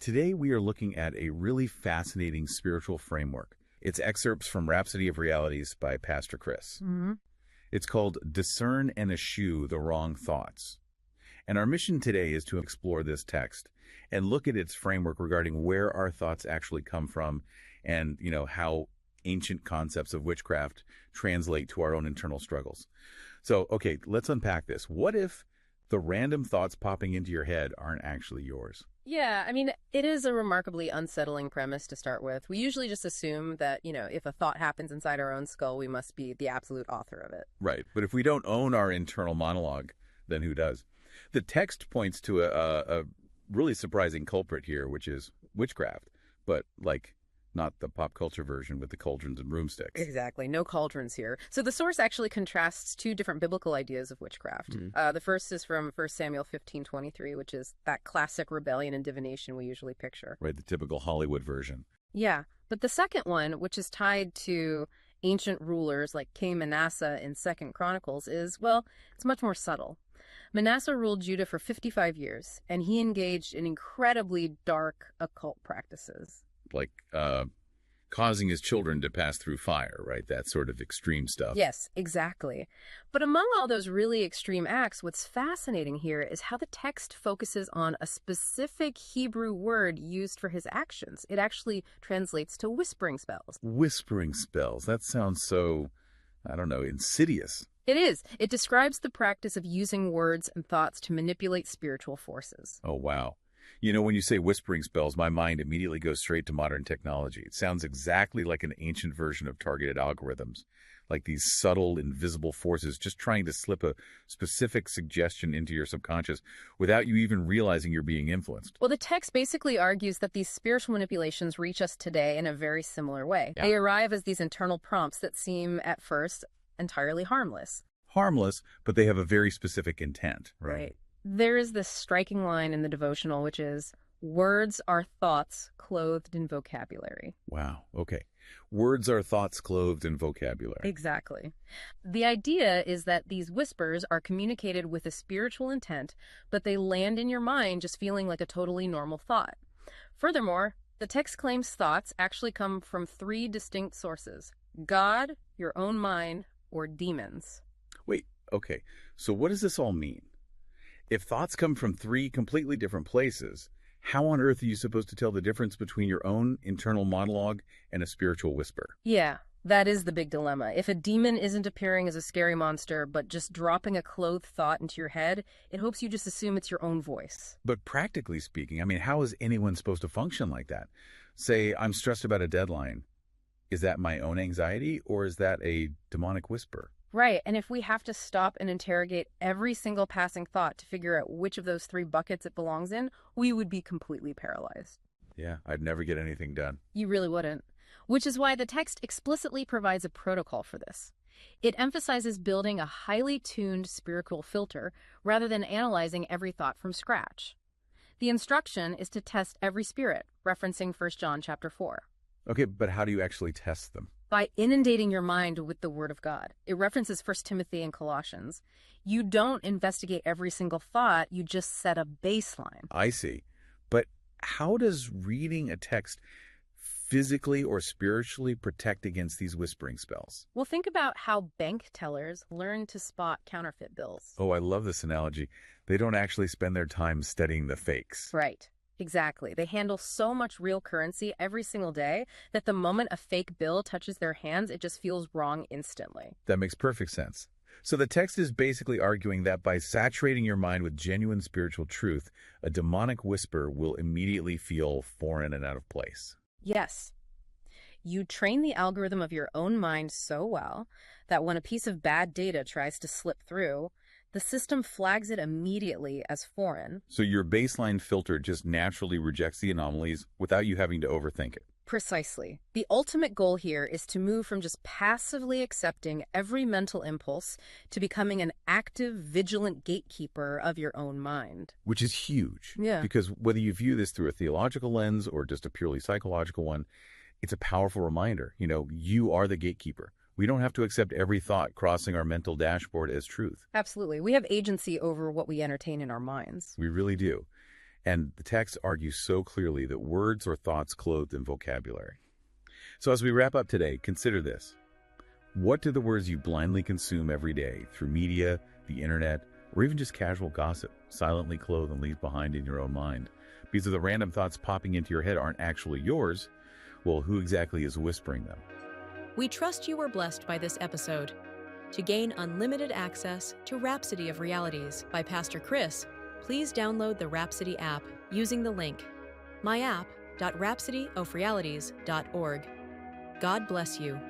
Today we are looking at a really fascinating spiritual framework. It's excerpts from Rhapsody of Realities by Pastor Chris. Mm-hmm. It's called Discern and Eschew the Wrong Thoughts. And our mission today is to explore this text and look at its framework regarding where our thoughts actually come from and, how ancient concepts of witchcraft translate to our own internal struggles. So, okay, let's unpack this. What if the random thoughts popping into your head aren't actually yours? Yeah, I mean, it is a remarkably unsettling premise to start with. We usually just assume that, if a thought happens inside our own skull, we must be the absolute author of it. Right. But if we don't own our internal monologue, then who does? The text points to a really surprising culprit here, which is witchcraft, but not the pop culture version with the cauldrons and broomsticks. Exactly. No cauldrons here. So the source actually contrasts two different biblical ideas of witchcraft. Mm-hmm. The first is from 1 Samuel 15:23, which is that classic rebellion and divination we usually picture. Right, the typical Hollywood version. Yeah, but the second one, which is tied to ancient rulers like King Manasseh in 2 Chronicles, is, it's much more subtle. Manasseh ruled Judah for 55 years, and he engaged in incredibly dark occult practices. Like causing his children to pass through fire, right? That sort of extreme stuff. Yes, exactly. But among all those really extreme acts, what's fascinating here is how the text focuses on a specific Hebrew word used for his actions. It actually translates to whispering spells. Whispering spells. That sounds so, insidious. It is. It describes the practice of using words and thoughts to manipulate spiritual forces. Oh, wow. When you say whispering spells, my mind immediately goes straight to modern technology. It sounds exactly like an ancient version of targeted algorithms, like these subtle, invisible forces just trying to slip a specific suggestion into your subconscious without you even realizing you're being influenced. Well, the text basically argues that these spiritual manipulations reach us today in a very similar way. Yeah. They arrive as these internal prompts that seem, at first, entirely harmless. Harmless, but they have a very specific intent, right? There is this striking line in the devotional, which is, words are thoughts clothed in vocabulary. Wow. Okay. Words are thoughts clothed in vocabulary. Exactly. The idea is that these whispers are communicated with a spiritual intent, but they land in your mind just feeling like a totally normal thought. Furthermore, the text claims thoughts actually come from 3 distinct sources: God, your own mind, or demons. Wait, okay. So what does this all mean? If thoughts come from 3 completely different places, how on earth are you supposed to tell the difference between your own internal monologue and a spiritual whisper? Yeah, that is the big dilemma. If a demon isn't appearing as a scary monster, but just dropping a clothed thought into your head, it hopes you just assume it's your own voice. But practically speaking, how is anyone supposed to function like that? Say, I'm stressed about a deadline. Is that my own anxiety, or is that a demonic whisper? Right, and if we have to stop and interrogate every single passing thought to figure out which of those 3 buckets it belongs in, we would be completely paralyzed. Yeah, I'd never get anything done. You really wouldn't. Which is why the text explicitly provides a protocol for this. It emphasizes building a highly tuned spiritual filter rather than analyzing every thought from scratch. The instruction is to test every spirit, referencing 1 John chapter 4. Okay, but how do you actually test them? By inundating your mind with the Word of God. It references 1 Timothy and Colossians. You don't investigate every single thought, you just set a baseline. I see. But how does reading a text physically or spiritually protect against these whispering spells? Well, think about how bank tellers learn to spot counterfeit bills. Oh, I love this analogy. They don't actually spend their time studying the fakes. Right. Exactly. They handle so much real currency every single day that the moment a fake bill touches their hands, it just feels wrong instantly. That makes perfect sense. So the text is basically arguing that by saturating your mind with genuine spiritual truth, a demonic whisper will immediately feel foreign and out of place. Yes. You train the algorithm of your own mind so well that when a piece of bad data tries to slip through, the system flags it immediately as foreign. So your baseline filter just naturally rejects the anomalies without you having to overthink it. Precisely. The ultimate goal here is to move from just passively accepting every mental impulse to becoming an active, vigilant gatekeeper of your own mind. Which is huge. Yeah. Because whether you view this through a theological lens or just a purely psychological one, it's a powerful reminder. You are the gatekeeper. We don't have to accept every thought crossing our mental dashboard as truth. Absolutely. We have agency over what we entertain in our minds. We really do. And the text argues so clearly that words are thoughts clothed in vocabulary. So as we wrap up today, consider this. What do the words you blindly consume every day through media, the internet, or even just casual gossip silently clothe and leave behind in your own mind? Because if the random thoughts popping into your head aren't actually yours, well, who exactly is whispering them? We trust you were blessed by this episode. To gain unlimited access to Rhapsody of Realities by Pastor Chris, please download the Rhapsody app using the link myapp.rhapsodyofrealities.org. God bless you.